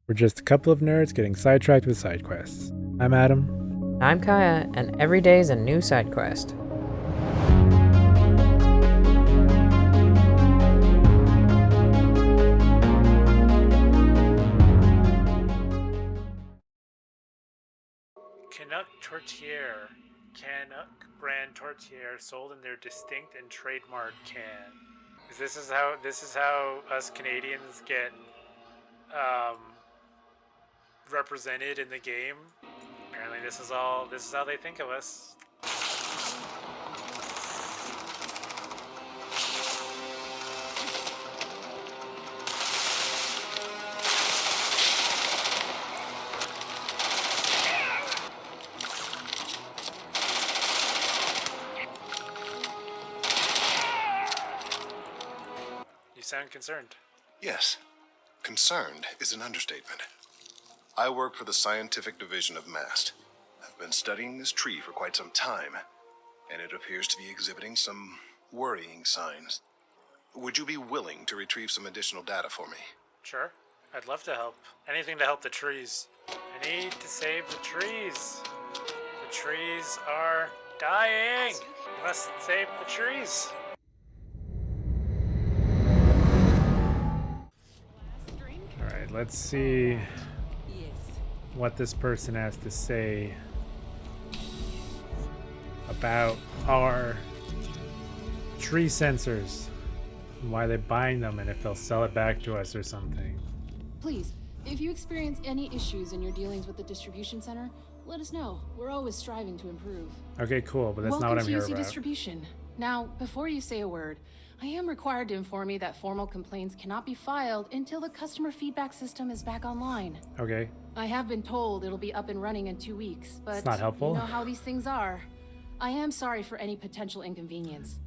We're just a couple of nerds getting sidetracked with side quests. I'm Adam. I'm Kaya, and every day is a new side quest. Canuck Tourtière. Canuck brand Tourtière sold in their distinct and trademark can. This is how us Canadians get represented in the game. Apparently this is how they think of us. You sound concerned. Yes. Concerned is an understatement. I work for the scientific division of MAST. I've been studying this tree for quite some time, and it appears to be exhibiting some worrying signs. Would you be willing to retrieve some additional data for me? Sure. I'd love to help. Anything to help the trees. I need to save the trees. The trees are dying. We must save the trees. Alright, let's see what this person has to say about our tree sensors, and why they're buying them, and if they'll sell it back to us or something. Please, if you experience any issues in your dealings with the distribution center, let us know. We're always striving to improve. Okay, cool, but that's not what I'm here Welcome to about. UC Distribution. Now, before you say a word, I am required to inform you that formal complaints cannot be filed until the customer feedback system is back online. Okay. I have been told it'll be up and running in 2 weeks, but It's not helpful. you know how these things are. I am sorry for any potential inconvenience.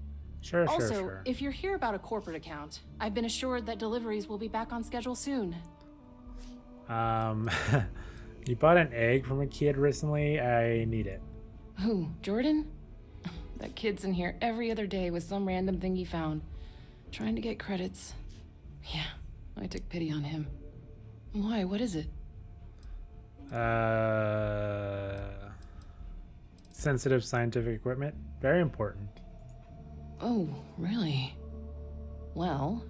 Sure. Also, if you're here about a corporate account, I've been assured that deliveries will be back on schedule soon. You bought an egg from a kid recently? I need it. Who, Jordan? That kid's in here every other day with some random thing he found, trying to get credits. Yeah, I took pity on him. Why, what is it? Sensitive scientific equipment. Very important. Oh, really? Well,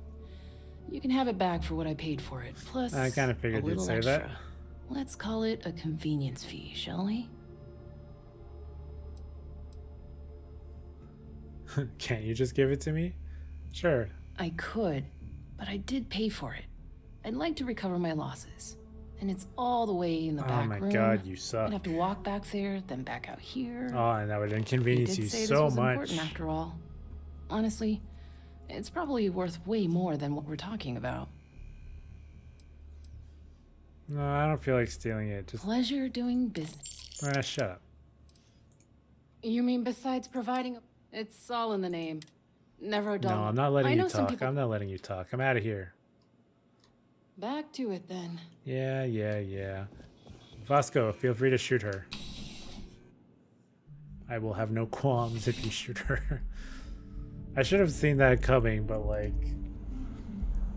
you can have it back for what I paid for it, plus I kind of figured a you'd little say extra. that. Let's call it a convenience fee, shall we? Can't you just give it to me? Sure. I could, but I did pay for it. I'd like to recover my losses. And it's all the way in the back room. Oh my god, you suck. I'd have to walk back there, then back out here. Oh, and that would inconvenience you did say so this was much. important after all. Honestly, it's probably worth way more than what we're talking about. No, I don't feel like stealing it. Just Pleasure doing business. shut up. You mean besides providing? It's all in the name. Never a dull. No, I'm not letting I know you some talk. people. I'm not letting you talk. I'm out of here. Back to it then. Yeah. Vasco, feel free to shoot her. I will have no qualms if you shoot her. I should have seen that coming, but like,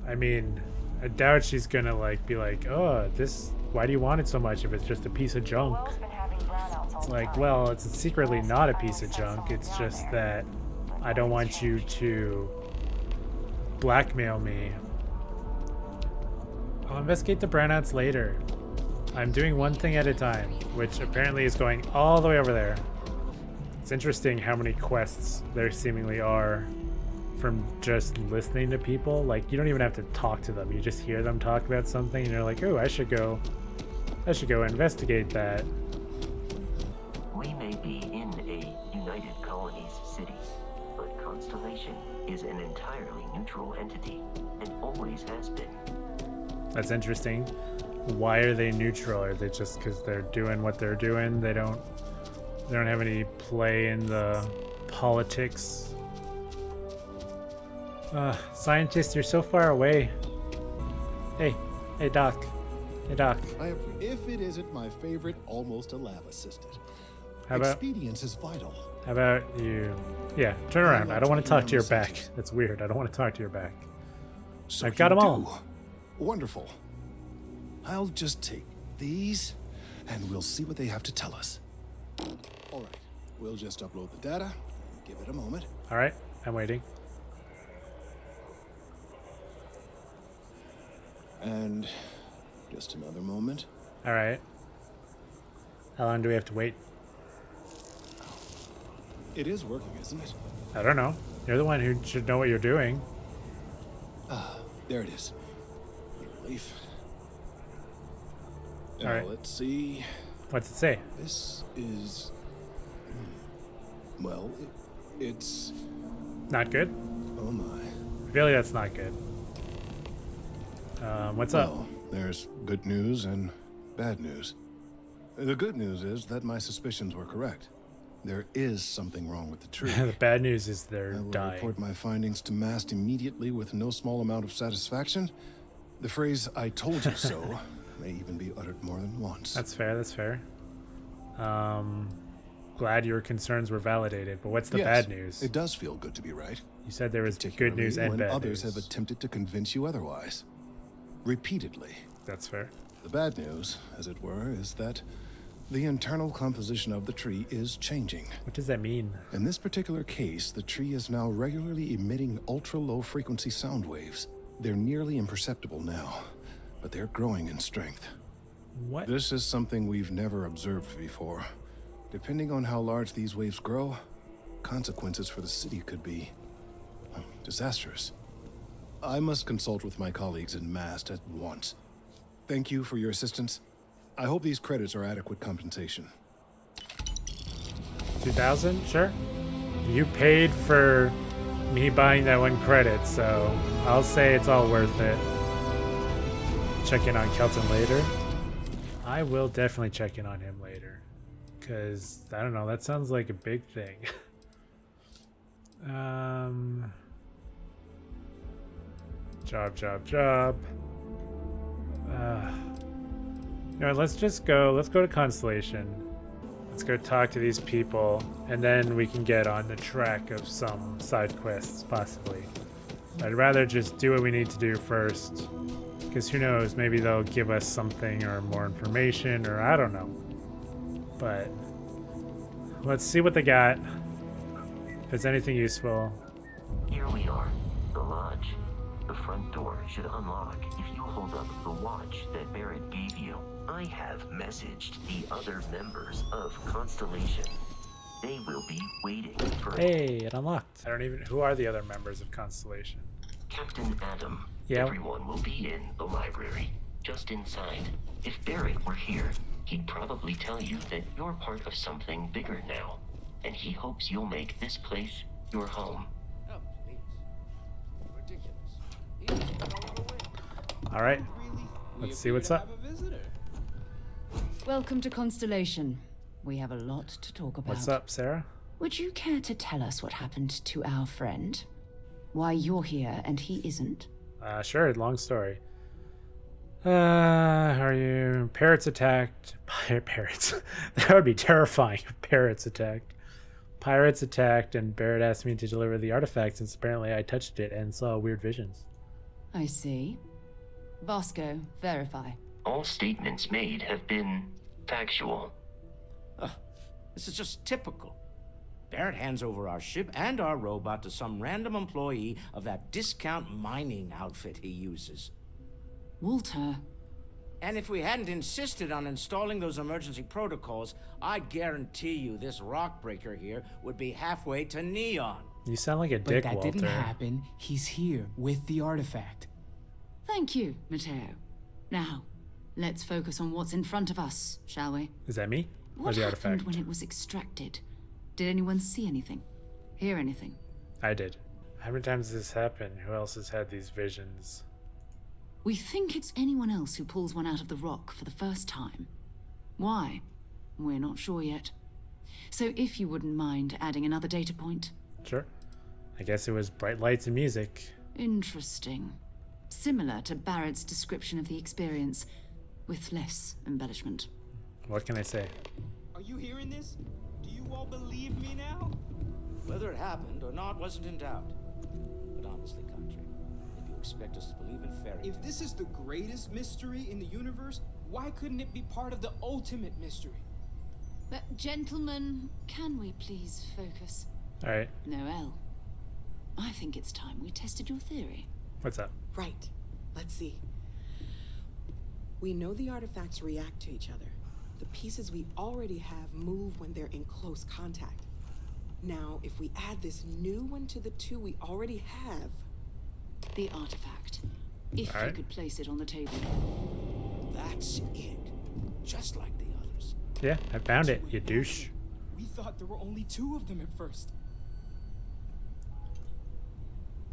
I mean, I doubt she's gonna like be like, oh, this, why do you want it so much if it's just a piece of junk? It's like, well, it's secretly not a piece of junk. It's just that I don't want you to blackmail me. I'll investigate the brownouts later. I'm doing one thing at a time, which apparently is going all the way over there. It's interesting how many quests there seemingly are from just listening to people. Like, you don't even have to talk to them. You just hear them talk about something and you're like, oh, I should go investigate that. We may be in a United Colonies city, but Constellation is an entirely neutral entity and always has been. That's interesting. Why are they neutral? Are they just because they're doing what they're doing? They don't have any play in the politics. Scientist, you're so far away. Hey, Doc. If it isn't my favorite almost a lab assistant. How about Expedience is vital. How about you? Yeah, turn around. I don't want to talk to your back. That's weird. I don't want to talk to your back. So I've got you them all. do. Wonderful. I'll just take these, and we'll see what they have to tell us. All right, we'll just upload the data. Give it a moment. All right, I'm waiting. And just another moment. All right. How long do we have to wait? It is working, isn't it? I don't know. You're the one who should know what you're doing. There it is. Relief. All right. Let's see. What's it say? This is... Well, it's... Not good? Oh my. I feel like that's not good. What's up? Well, there's good news and bad news. The good news is that my suspicions were correct. There is something wrong with the tree. The bad news is they're I will dying. report my findings to Mast immediately with no small amount of satisfaction. The phrase, "I told you so," may even be uttered more than once. That's fair, that's fair. Glad your concerns were validated, but what's the Yes, bad news? It does feel good to be right. You said there was good Particularly news and when bad others news. have attempted to convince you otherwise. Repeatedly. That's fair. The bad news, as it were, is that the internal composition of the tree is changing. What does that mean? In this particular case, the tree is now regularly emitting ultra-low frequency sound waves. They're nearly imperceptible now, but they're growing in strength. What? This is something we've never observed before. Depending on how large these waves grow, consequences for the city could be disastrous. I must consult with my colleagues in Mast at once. Thank you for your assistance. I hope these credits are adequate compensation. 2,000? Sure. You paid for me buying that one credit, so I'll say it's all worth it. Check in on Kelton later. I will definitely check in on him later. Because, I don't know, that sounds like a big thing. Job. You know, let's go to Constellation. Let's go talk to these people, and then we can get on the track of some side quests, possibly. I'd rather just do what we need to do first, because who knows, maybe they'll give us something or more information, or I don't know. But let's see what they got, if it's anything useful. Here we are, the lodge. The front door should unlock if you hold up the watch that Barrett gave you. I have messaged the other members of Constellation. They will be waiting for Hey, it unlocked. Who are the other members of Constellation? Captain Adam. Yeah. Everyone will be in the library, just inside. If Barrett were here, he'd probably tell you that you're part of something bigger now, and he hopes you'll make this place your home. Oh, please. Ridiculous. All right, let's see what's up. Welcome to Constellation. We have a lot to talk about. What's up, Sarah? Would you care to tell us what happened to our friend? Why you're here and he isn't? Sure, long story. Are you... Parrots attacked... Parrots. That would be terrifying if parrots attacked. Pirates attacked, and Barrett asked me to deliver the artifact since apparently I touched it and saw weird visions. I see. Vasco, verify. All statements made have been factual. This is just typical. Barrett hands over our ship and our robot to some random employee of that discount mining outfit he uses. Walter. And if we hadn't insisted on installing those emergency protocols, I guarantee you this rock breaker here would be halfway to Neon. You sound like a But dick, that Walter. didn't happen. He's here with the artifact. Thank you, Matteo. Now, let's focus on what's in front of us, shall we? Is that me? Or What the happened artifact? when it was extracted? Did anyone see anything? Hear anything? I did. How many times has this happened? Who else has had these visions? We think it's anyone else who pulls one out of the rock for the first time. Why? We're not sure yet. So if you wouldn't mind adding another data point. Sure. I guess it was bright lights and music. Interesting. Similar to Barrett's description of the experience, with less embellishment. What can I say? Are you hearing this? Do you all believe me now? Whether it happened or not wasn't in doubt. But honestly, Country, if you'll expect us to believe in fairy tales? If this is the greatest mystery in the universe, why couldn't it be part of the ultimate mystery? But gentlemen, can we please focus? All right. Noel, I think it's time we tested your theory. What's up? Right. Let's see. We know the artifacts react to each other. The pieces we already have move when they're in close contact. Now, if we add this new one to the two we already have... The artifact. If you could place it on the table. That's it. Just like the others. Yeah, I found it, you douche. We thought there were only 2 of them at first.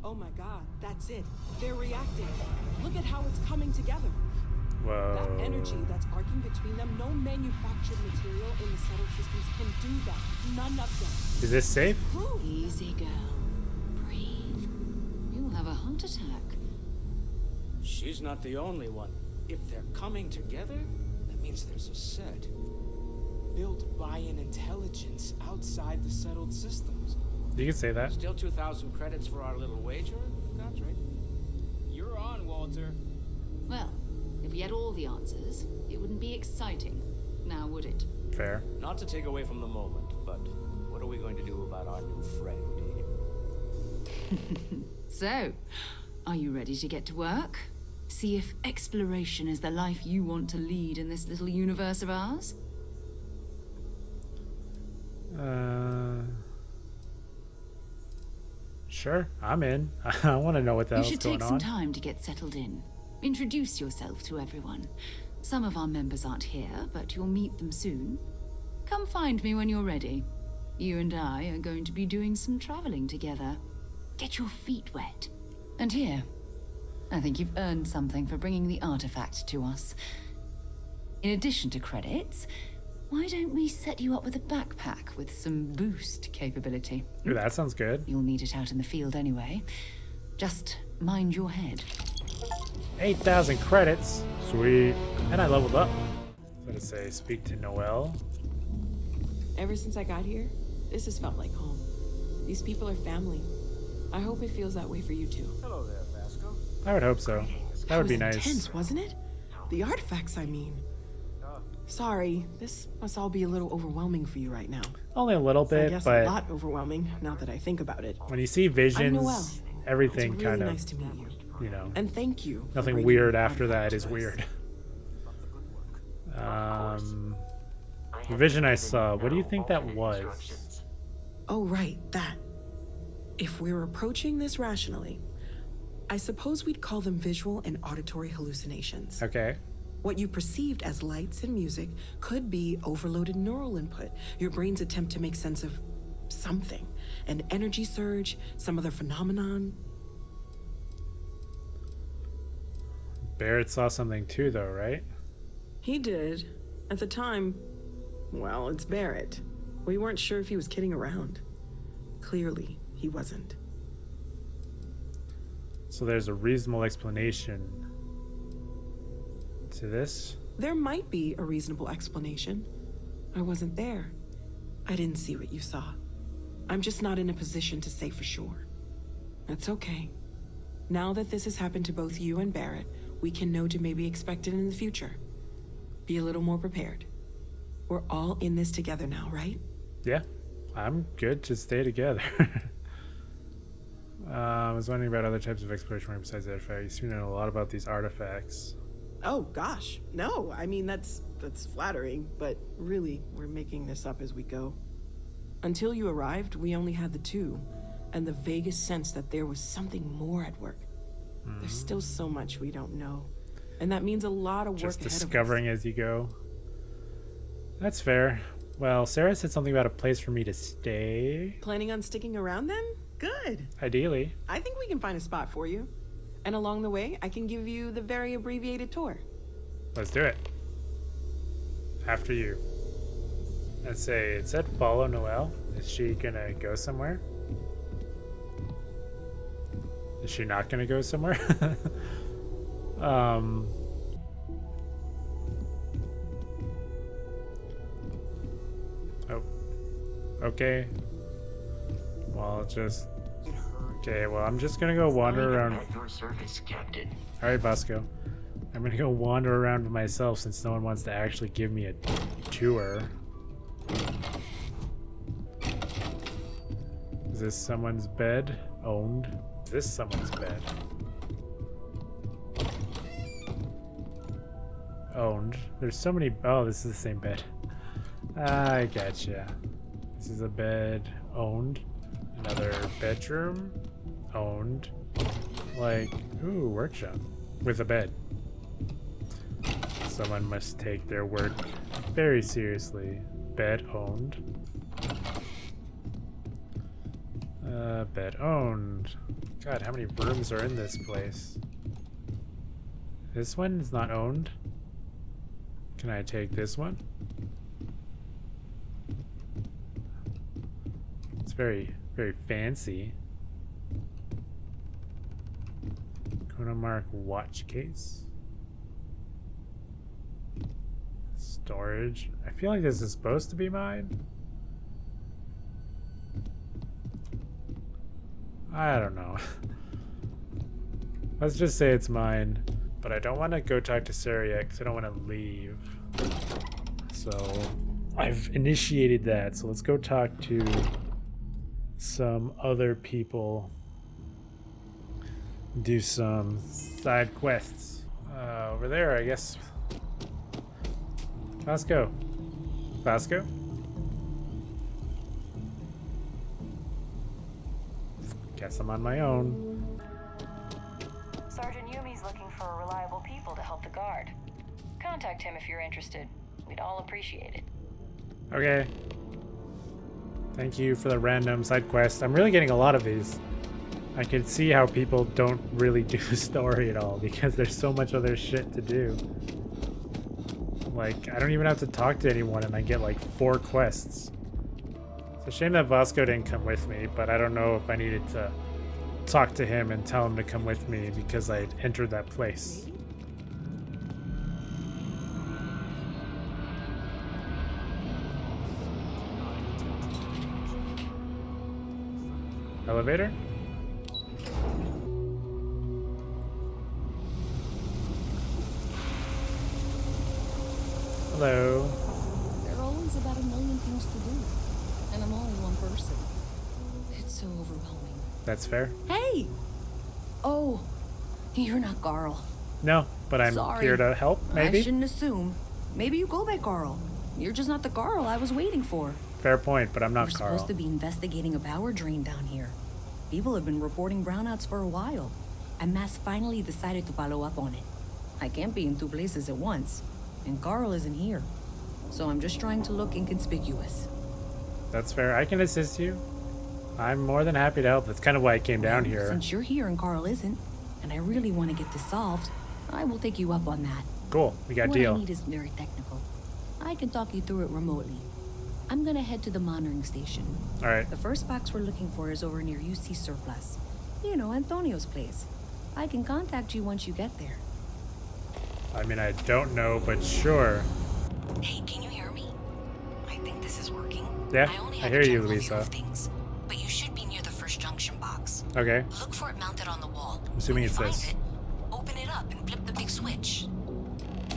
Oh my god, that's it. They're reacting. Look at how it's coming together. Whoa. That energy that's arcing between them, no manufactured material in the settled systems can do that. None of them. Is this safe? Easy, girl. Breathe. You'll have a heart attack. She's not the only one. If they're coming together, that means there's a set. Built by an intelligence outside the settled systems. You can say that. Still 2,000 credits for our little wager, Godric? You're on, Walter. Well, if we had all the answers, it wouldn't be exciting. Now, would it? Fair. Not to take away from the moment, but what are we going to do about our new friend, eh? So, are you ready to get to work? See if exploration is the life you want to lead in this little universe of ours? Sure, I'm in. I want to know what the hell's You should going take on. some time to get settled in. Introduce yourself to everyone. Some of our members aren't here, but you'll meet them soon. Come find me when you're ready. You and I are going to be doing some traveling together. Get your feet wet. And here, I think you've earned something for bringing the artifact to us. In addition to credits, why don't we set you up with a backpack with some boost capability? Ooh, that sounds good. You'll need it out in the field anyway. Just mind your head. 8,000 credits. Sweet. And I leveled up. What did it say? Speak to Noel. Ever since I got here, this has felt like home. These people are family. I hope it feels that way for you too. Hello there, Vasco. I would hope so. That would be nice. Intense, wasn't it? The artifacts, I mean. Sorry, this must all be a little overwhelming for you right now. Only a little I bit, guess but a lot overwhelming now that I think about it. when you see I'm visions, Noel. everything It's really kind of, nice to meet you. you know, And thank you. for nothing bringing weird the after that artifact is to us. weird. The vision I saw, what do you think that was? Oh, right, that. If we're approaching this rationally, I suppose we'd call them visual and auditory hallucinations. Okay. What you perceived as lights and music could be overloaded neural input, your brain's attempt to make sense of something. An energy surge, some other phenomenon. Barrett saw something too, though, right? He did. At the time, well, it's Barrett. We weren't sure if he was kidding around. Clearly, he wasn't. So there's a reasonable explanation to this. There might be a reasonable explanation. I wasn't there. I didn't see what you saw. I'm just not in a position to say for sure. That's okay. Now that this has happened to both you and Barrett, we can know to maybe expect it in the future. Be a little more prepared. We're all in this together now, right? Yeah, I'm good to stay together. I was wondering about other types of exploration besides the artifact. You seem to know a lot about these artifacts. Oh gosh, no. I mean, that's flattering, but really, we're making this up as we go. Until you arrived, we only had the 2, and the vaguest sense that there was something more at work. There's still so much we don't know, and that means a lot of work Just ahead of us. discovering as you go. That's fair. Well, Sarah said something about a place for me to stay. Planning on sticking around then? Good. Ideally. I think we can find a spot for you. And along the way, I can give you the very abbreviated tour. Let's do it. After you. Let's say, it said follow Noelle. Is she gonna go somewhere? Is she not gonna go somewhere? Oh. Okay. Well, just... Okay, well, I'm just gonna go wander around. At your service, Captain. Alright, Vasco. I'm gonna go wander around with myself since no one wants to actually give me a tour. Is this someone's bed? Owned. Is this someone's bed? Owned. There's so many. Oh, this is the same bed. I gotcha. This is a bed. Owned. Another bedroom. Owned. Like, ooh, workshop. With a bed. Someone must take their work very seriously. Bed owned. Bed owned. God, how many rooms are in this place? This one is not owned. Can I take this one? It's very, very fancy. Konomark watch case. Storage. I feel like this is supposed to be mine. I don't know. Let's just say it's mine. But I don't want to go talk to Sarah yet because I don't want to leave. So I've initiated that. So let's go talk to some other people. Do some side quests. Over there, I guess. Vasco. Vasco? Guess I'm on my own. Sergeant Yumi's looking for reliable people to help the guard. Contact him if you're interested. We'd all appreciate it. Okay. Thank you for the random side quest. I'm really getting a lot of these. I can see how people don't really do story at all because there's so much other shit to do. Like, I don't even have to talk to anyone and I get like 4 quests. It's a shame that Vasco didn't come with me, but I don't know if I needed to talk to him and tell him to come with me because I entered that place. Elevator? Hello. There are always about a million things to do, and I'm only one person. It's so overwhelming. That's fair. Hey! Oh, you're not Carl. No, but I'm Sorry. here to help, maybe? I shouldn't assume. Maybe you go by Carl. You're just not the Carl I was waiting for. Fair point, but I'm not We're Carl. supposed to be investigating a power drain down here. People have been reporting brownouts for a while, and Mass finally decided to follow up on it. I can't be in 2 places at once, and Carl isn't here. So I'm just trying to look inconspicuous. That's fair. I can assist you. I'm more than happy to help. That's kind of why I came down here. Since you're here and Carl isn't, and I really want to get this solved, I will take you up on that. Cool. We got a What deal. I need is very technical. I can talk you through it remotely. I'm gonna head to the monitoring station. All right. The first box we're looking for is over near UC Surplus. You know, Antonio's place. I can contact you once you get there. I mean, I don't know, but sure. Hey, can you hear me? I think this is working. Yeah, I only I have hear a you, general view Lisa. of things, but you should be near the first junction box. Okay. Look for it mounted on the wall. I'm assuming it's Find this. it, open it up and flip the big switch.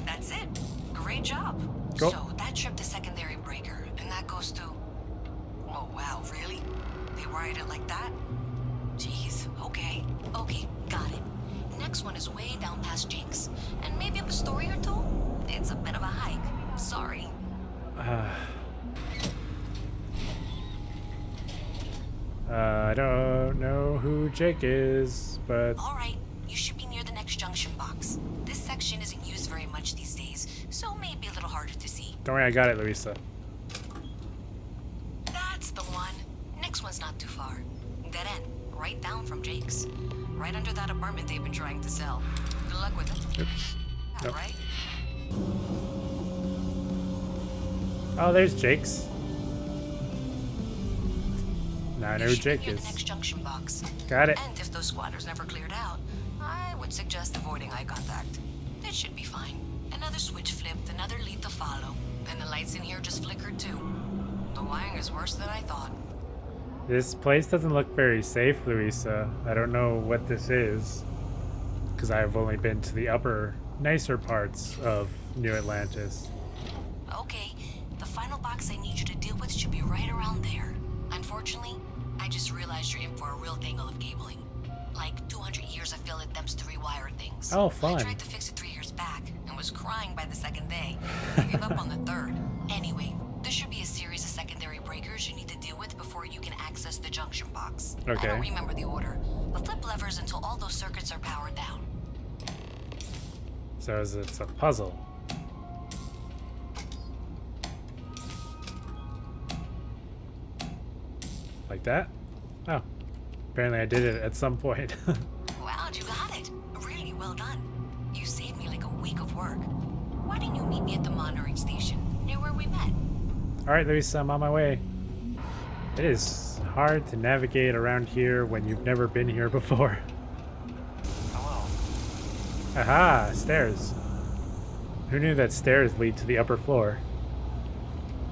That's it. Great job. Cool. So that tripped the secondary breaker, and that goes to... Oh, wow, really? They wired it like that? Jeez, okay. Okay, got it. Next one is way down past Jake's, and maybe up a story or 2? It's a bit of a hike. Sorry. I don't know who Jake is, but... Alright, you should be near the next junction box. This section isn't used very much these days, so maybe a little harder to see. Don't worry, I got it, Luisa. That's the one. Next one's not too far. Dead end, right down from Jake's. Right under that apartment they've been trying to sell. Good luck with it. Oops. Yeah, Nope. right? Oh, there's Jake's. Now I know who You should be Jake near the is. next junction box. Got it. And if those squatters never cleared out, I would suggest avoiding eye contact. It should be fine. Another switch flipped, another lead to follow. And the lights in here just flickered too. The wiring is worse than I thought. This place doesn't look very safe, Louisa. I don't know what this is, because I've only been to the upper, nicer parts of New Atlantis. Okay, the final box I need you to deal with should be right around there. Unfortunately, I just realized you're in for a real tangle of cabling. Like 200 years of failed attempts to rewire things. Oh, fun. I tried to fix it 3 years back and was crying by the second day. I gave up on the third. Anyway, there should be a series of secondary breakers you need to deal with before you can access the junction box. Okay. I don't remember the order, but flip levers until all those circuits are powered down. So it's a puzzle. Like that? Oh. Apparently I did it at some point. Wow, you got it. Really well done. You saved me like a week of work. Why didn't you meet me at the monitoring station, near where we met? Alright, Luisa, I'm on my way. It is hard to navigate around here when you've never been here before. Hello. Aha, stairs. Who knew that stairs lead to the upper floor?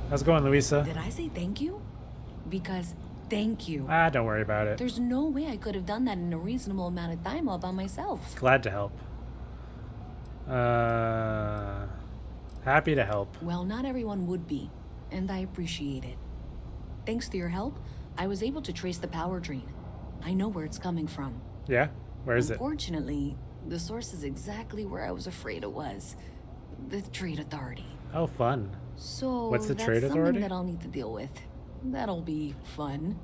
How's it going, Louisa? Did I say thank you? Because thank you. Ah, don't worry about it. There's no way I could have done that in a reasonable amount of time all by myself. Glad to help. Happy to help. Well, not everyone would be, and I appreciate it. Thanks to your help, I was able to trace the power drain. I know where it's coming from. Yeah? Where is it? Unfortunately, the source is exactly where I was afraid it was. The Trade Authority. Oh, fun. So what's the that's Trade something Authority? that I'll need to deal with. That'll be fun.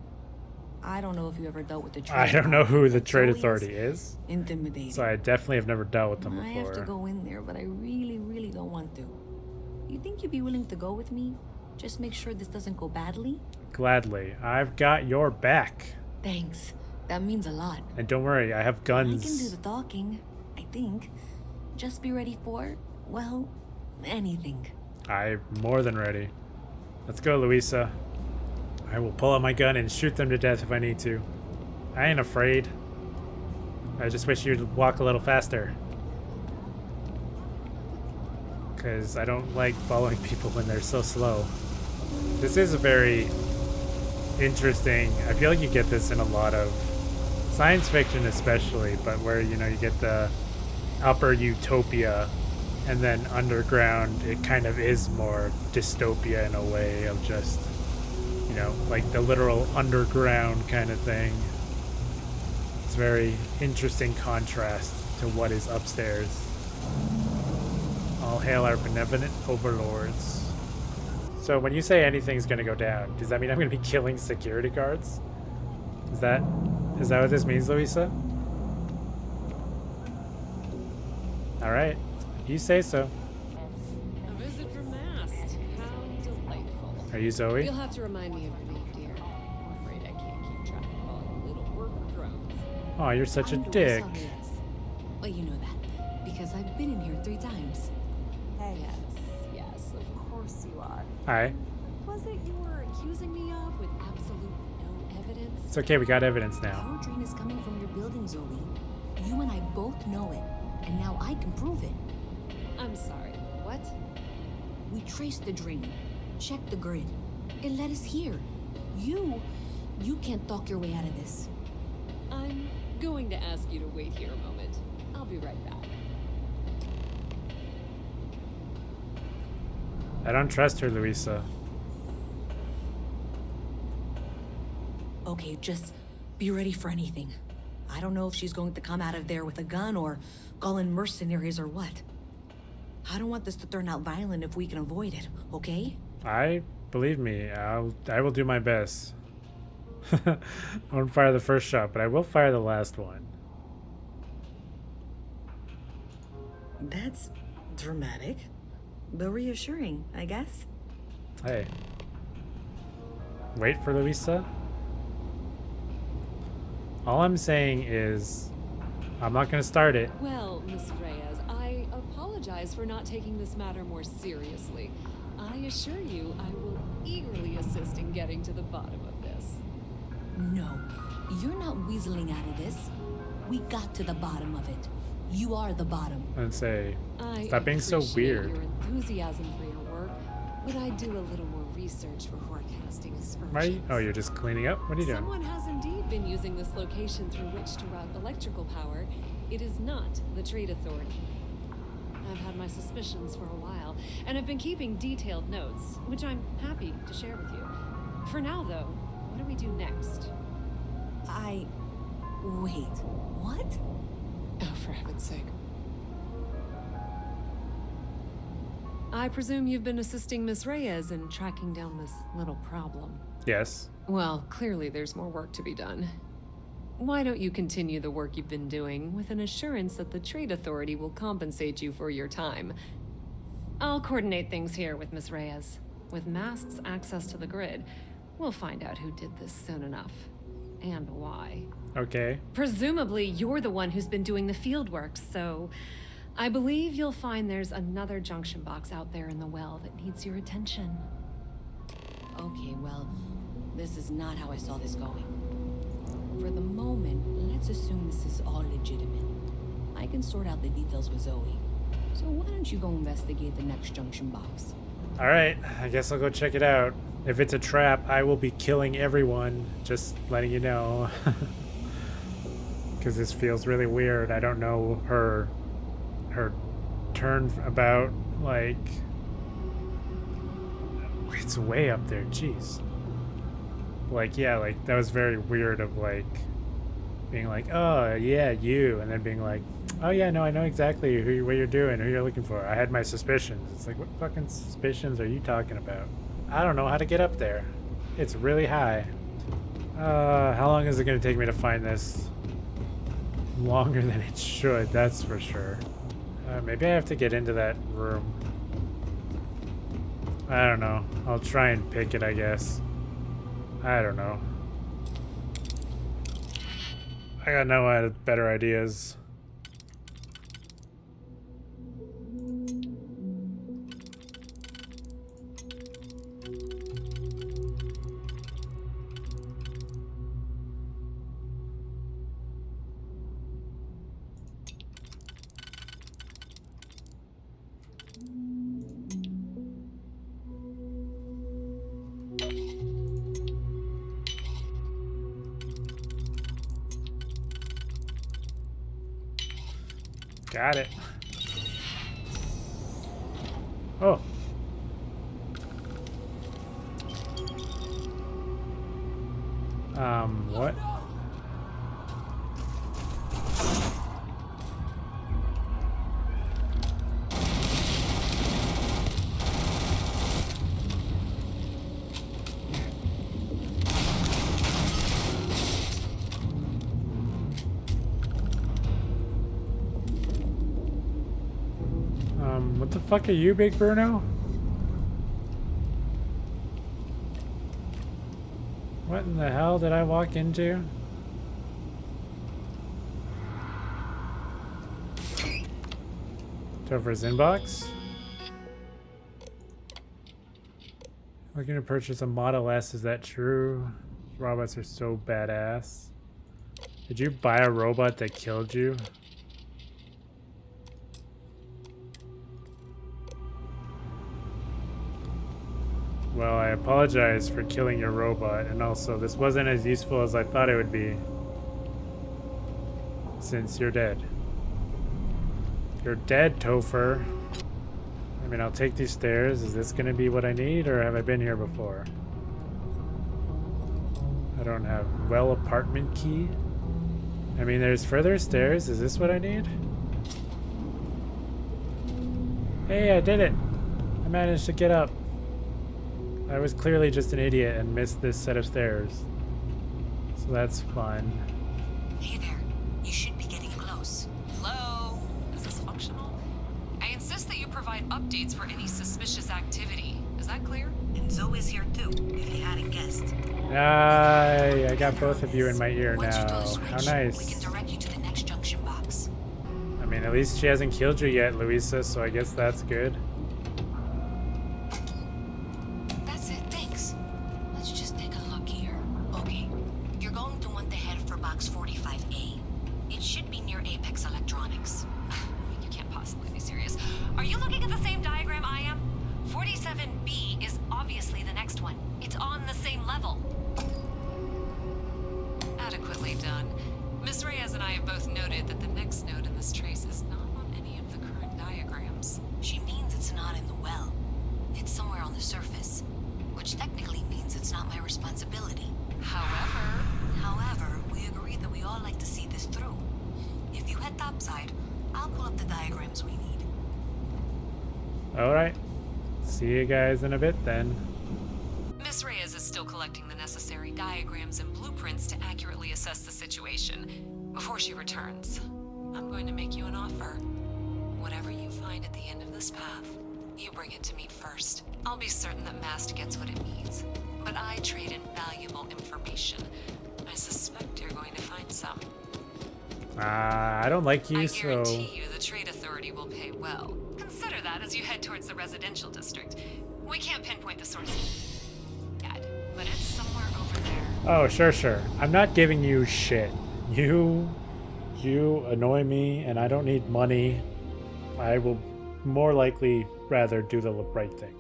I don't know if you ever dealt with the Trade I don't know who the It's Trade always Authority is. Intimidating. So I definitely have never dealt with them I before. have to go in there, but I really, really don't want to. You think you'd be willing to go with me? Just make sure this doesn't go badly? Gladly. I've got your back. Thanks. That means a lot. And don't worry, I have guns. I can do the talking, I think. Just be ready for, well, anything. I'm more than ready. Let's go, Louisa. I will pull out my gun and shoot them to death if I need to. I ain't afraid. I just wish you'd walk a little faster. Because I don't like following people when they're so slow. This is a very interesting... I feel like you get this in a lot of science fiction especially, but where, you know, you get the upper utopia and then underground, it kind of is more dystopia in a way of just, you know, like the literal underground kind of thing. It's a very interesting contrast to what is upstairs. All hail our benevolent overlords. So when you say anything's gonna go down, does that mean I'm gonna be killing security guards? Is that what this means, Louisa? Alright, if you say so. A visit from Mast. How delightful. Are you Zoe? You'll have to remind me of your name, dear. I'm afraid I can't keep track of all your little worker drones. Oh, you're such a I'm dick. Luisa Reyes. Well, you know that, because I've been in here 3 times. Hey. Yes, of course you are. Hi. Was it you were accusing me of with absolutely no evidence? It's okay, we got evidence now. Power drain is coming from your building, Zoe. You and I both know it, and now I can prove it. I'm sorry, what? We traced the drain, checked the grid. It led us here. You can't talk your way out of this. I'm going to ask you to wait here a moment. I'll be right back. I don't trust her, Louisa. Okay, just be ready for anything. I don't know if she's going to come out of there with a gun or call in mercenaries or what. I don't want this to turn out violent if we can avoid it, okay? Believe me, I will do my best. I won't fire the first shot, but I will fire the last one. That's dramatic, but reassuring, I guess. Hey. Wait for Louisa? All I'm saying is, I'm not going to start it. Well, Miss Reyes, I apologize for not taking this matter more seriously. I assure you I will eagerly assist in getting to the bottom of this. No, you're not weaseling out of this. We got to the bottom of it. You are the bottom. And say, I stop being so appreciate weird. your enthusiasm for your work, But I'd do a little more research before casting aspersions. Right? Oh, you're just cleaning up? What are you doing? Someone has indeed been using this location through which to route electrical power. It is not the Trade Authority. I've had my suspicions for a while, and have been keeping detailed notes, which I'm happy to share with you. For now, though, what do we do next? Wait, what? Oh, for heaven's sake. I presume you've been assisting Miss Reyes in tracking down this little problem. Yes. Well, clearly there's more work to be done. Why don't you continue the work you've been doing with an assurance that the Trade Authority will compensate you for your time? I'll coordinate things here with Miss Reyes. With Mast's access to the grid, we'll find out who did this soon enough. And why. Okay. Presumably, you're the one who's been doing the field work, so I believe you'll find there's another junction box out there in the well that needs your attention. Okay, well, this is not how I saw this going. For the moment, let's assume this is all legitimate. I can sort out the details with Zoe. So why don't you go investigate the next junction box? Alright, I guess I'll go check it out. If it's a trap, I will be killing everyone. Just letting you know. Because this feels really weird. I don't know her turn about, like... It's way up there, jeez. Like, yeah, like, that was very weird of, like, being like, oh, yeah, you, and then being like, oh, yeah, no, I know exactly what you're doing, who you're looking for. I had my suspicions. It's like, what fucking suspicions are you talking about? I don't know how to get up there. It's really high. How long is it going to take me to find this? Longer than it should, that's for sure. Maybe I have to get into that room. I don't know. I'll try and pick it, I guess. I don't know. I got no better ideas. Got it. Oh. What? What the fuck are you, Big Bruno? What in the hell did I walk into? Topher's inbox? Looking to purchase a Model S, is that true? Robots are so badass. Did you buy a robot that killed you? Well, I apologize for killing your robot, and also this wasn't as useful as I thought it would be. Since you're dead. You're dead, Topher. I mean, I'll take these stairs. Is this gonna be what I need, or have I been here before? I don't have well apartment key. I mean, there's further stairs. Is this what I need? Hey, I did it. I managed to get up. I was clearly just an idiot and missed this set of stairs. So that's fun. Hey there. You should be getting close. Hello? Is this functional? I insist that you provide updates for any suspicious activity. Is that clear? And Zoe's here too, if you hadn't guessed. I got both of you in my ear now. How nice. We can direct you to the next junction box. I mean, at least she hasn't killed you yet, Luisa, so I guess that's good. That's it, thanks. Let's just take a look here. Okay, you're going to want to head for box 45A. It should be near Apex Electronics. You can't possibly be serious. Are you looking at the same diagram I am? 47B is on the surface, which technically means it's not my responsibility. However, we agreed that we all like to see this through. If you head topside, I'll pull up the diagrams we need. Alright. See you guys in a bit then. Miss Reyes is still collecting the necessary diagrams and blueprints to accurately assess the situation. Before she returns, I'm going to make you an offer. Whatever you find at the end of this path, you bring it to me first. I'll be certain that Mast gets what it needs, but I trade in valuable information. I suspect you're going to find some. I don't like you, I so... guarantee you the Trade Authority will pay well. Consider that as you head towards the residential district. We can't pinpoint the source yet, but it's somewhere over there. Oh, sure. I'm not giving you shit. You annoy me, and I don't need money. I will more likely rather do the right thing.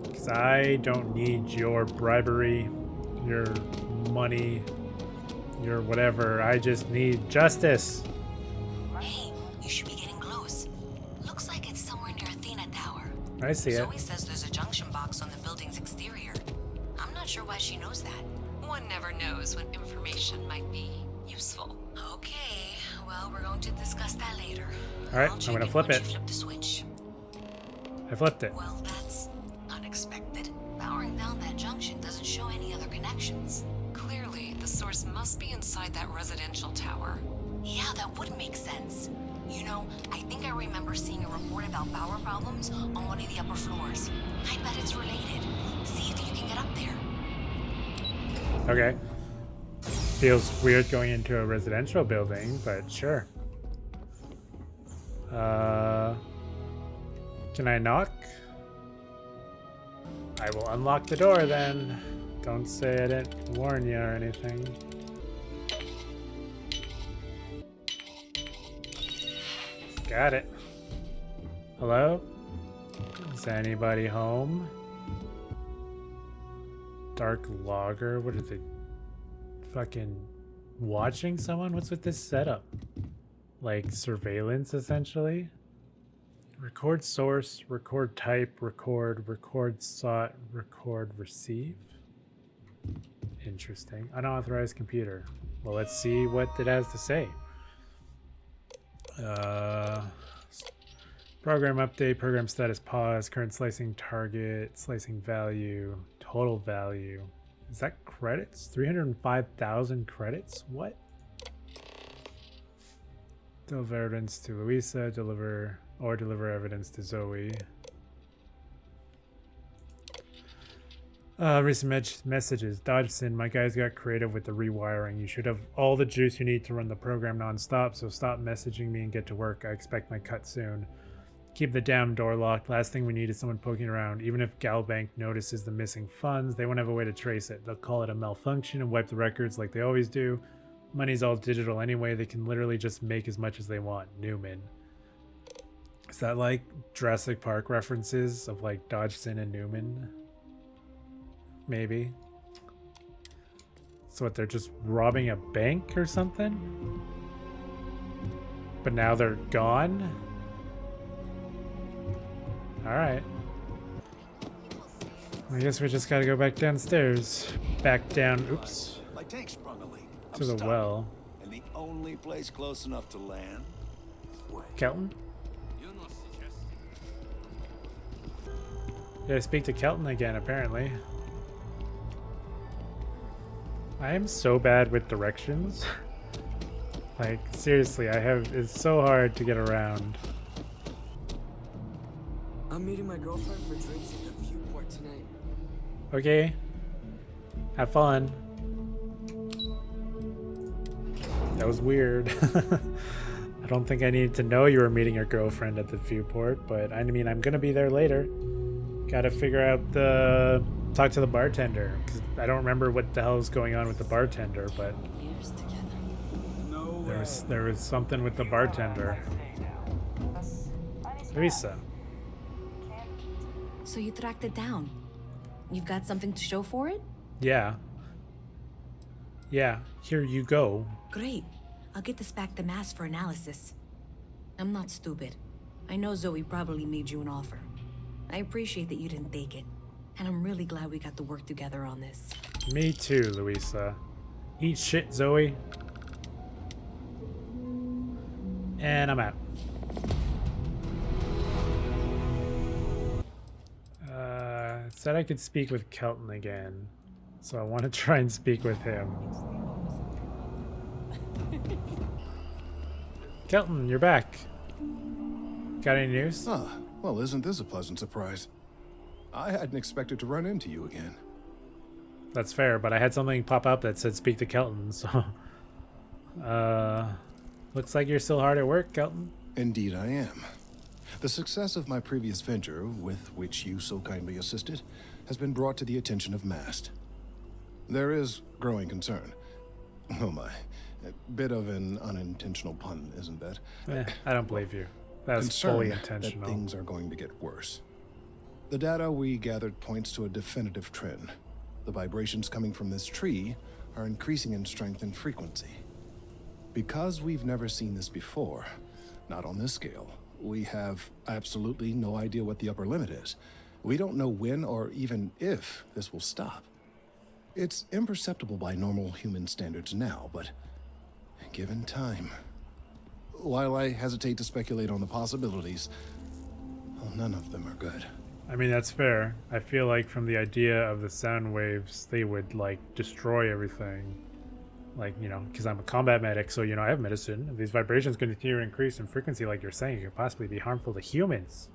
Because I don't need your bribery, your money, your whatever. I just need justice. Hey, you should be getting close. Looks like it's somewhere near Athena Tower. I see it. Zoe says there's a junction box on the building's exterior. I'm not sure why she knows that. One never knows when information might be useful. Okay, well, we're going to discuss that later. Alright, I'm gonna flip it. You flip the switch. I flipped it. Well, that's unexpected. Powering down that junction doesn't show any other connections. Clearly, the source must be inside that residential tower. Yeah, that would make sense. You know, I think I remember seeing a report about power problems on one of the upper floors. I bet it's related. See if you can get up there. Okay. Feels weird going into a residential building, but sure. Can I knock? I will unlock the door then. Don't say I didn't warn you or anything. Got it. Hello? Is anybody home? Dark logger? What are they? Fucking watching someone? What's with this setup? Like surveillance, essentially? Record source, record type, record sought, record receive. Interesting. Unauthorized computer. Well, let's see what it has to say. Program update, program status pause, current slicing target, slicing value, total value. Is that credits? 305,000 credits? What? Deliver evidence to Louisa, deliver evidence to Zoe. Recent messages. Dodgson, my guys got creative with the rewiring. You should have all the juice you need to run the program non-stop, so stop messaging me and get to work. I expect my cut soon. Keep the damn door locked. Last thing we need is someone poking around. Even if Galbank notices the missing funds, they won't have a way to trace it. They'll call it a malfunction and wipe the records like they always do. Money's all digital anyway. They can literally just make as much as they want. Newman. Is that like Jurassic Park references of like Dodgson and Newman? Maybe. So what, they're just robbing a bank or something? But now they're gone? Alright. I guess we just gotta go back downstairs. Back down, oops. My tank sprung a leak. To the well. And the only place close enough to land. Kelton? Yeah, speak to Kelton again, apparently. I am so bad with directions. Like, seriously, it's so hard to get around. I'm meeting my girlfriend for drinks at the viewport tonight. Okay. Have fun. That was weird. I don't think I needed to know you were meeting your girlfriend at the viewport, but I mean, I'm gonna be there later. Gotta figure out talk to the bartender, because I don't remember what the hell is going on with the bartender, but there was something with the bartender. Luisa. So you tracked it down. You've got something to show for it? Yeah. Yeah, here you go. Great. I'll get this back to Mass for analysis. I'm not stupid. I know Zoe probably made you an offer. I appreciate that you didn't take it. And I'm really glad we got to work together on this. Me too, Louisa. Eat shit, Zoe. And I'm out. It said I could speak with Kelton again. So I want to try and speak with him. Kelton, you're back. Got any news? Ah, well, isn't this a pleasant surprise? I hadn't expected to run into you again. That's fair, but I had something pop up that said speak to Kelton, so... looks like you're still hard at work, Kelton. Indeed I am. The success of my previous venture, with which you so kindly assisted, has been brought to the attention of MAST. There is growing concern. Oh my. A bit of an unintentional pun, isn't that? I don't believe you. That's fully intentional. That things are going to get worse. The data we gathered points to a definitive trend. The vibrations coming from this tree are increasing in strength and frequency. Because we've never seen this before, not on this scale, we have absolutely no idea what the upper limit is. We don't know when or even if this will stop. It's imperceptible by normal human standards now, but given time... While I hesitate to speculate on the possibilities, well, none of them are good. I mean, that's fair. I feel like from the idea of the sound waves, they would, like, destroy everything. Like, you know, because I'm a combat medic, so, you know, I have medicine. If these vibrations continue to increase in frequency, like you're saying, it could possibly be harmful to humans.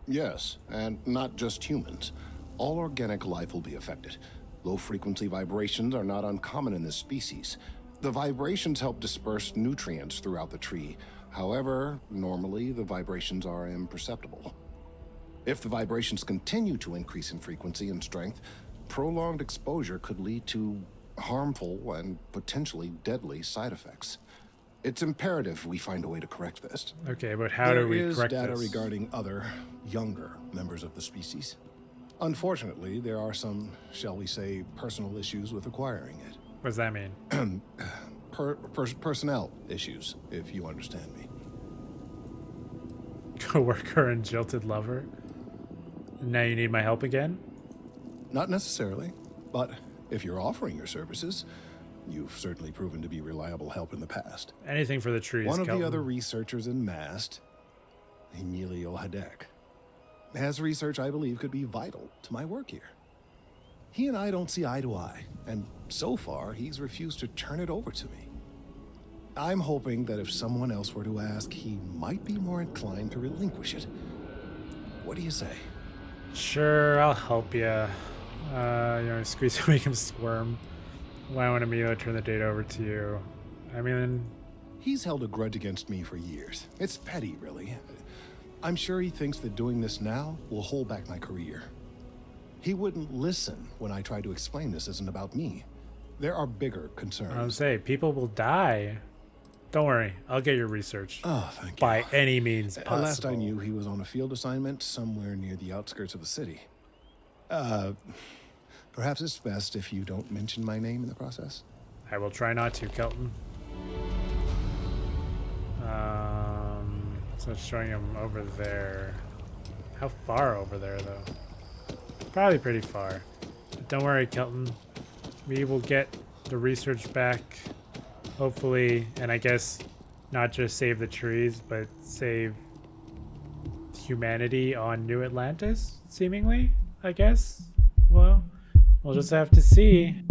Yes, and not just humans. All organic life will be affected. Low-frequency vibrations are not uncommon in this species. The vibrations help disperse nutrients throughout the tree. However, normally the vibrations are imperceptible. If the vibrations continue to increase in frequency and strength, prolonged exposure could lead to harmful and potentially deadly side effects. It's imperative we find a way to correct this. Okay, but how do we correct this? There is data regarding other, younger members of the species. Unfortunately, there are some, shall we say, personal issues with acquiring it. What does that mean? Personnel issues, if you understand me. Coworker and jilted lover? Now you need my help again? Not necessarily, but if you're offering your services, you've certainly proven to be reliable help in the past. Anything for the trees, One of Kelton. the other researchers in MAST, Emilio Hadek, has research I believe could be vital to my work here. He and I don't see eye to eye, and so far he's refused to turn it over to me. I'm hoping that if someone else were to ask, he might be more inclined to relinquish it. What do you say? Sure, I'll help you. You know, squeeze to make him squirm. Why want Emilio to turn the data over to you? I mean... He's held a grudge against me for years. It's petty, really. I'm sure he thinks that doing this now will hold back my career. He wouldn't listen when I tried to explain this isn't about me. There are bigger concerns. I would say, people will die. Don't worry, I'll get your research. Oh, thank you. By any means possible. Last I knew, he was on a field assignment somewhere near the outskirts of the city. Perhaps it's best if you don't mention my name in the process. I will try not to, Kelton. So it's showing him over there. How far over there, though? Probably pretty far. But don't worry, Kelton. We will get the research back, hopefully, and I guess not just save the trees, but save humanity on New Atlantis, seemingly, I guess. Well, we'll just have to see.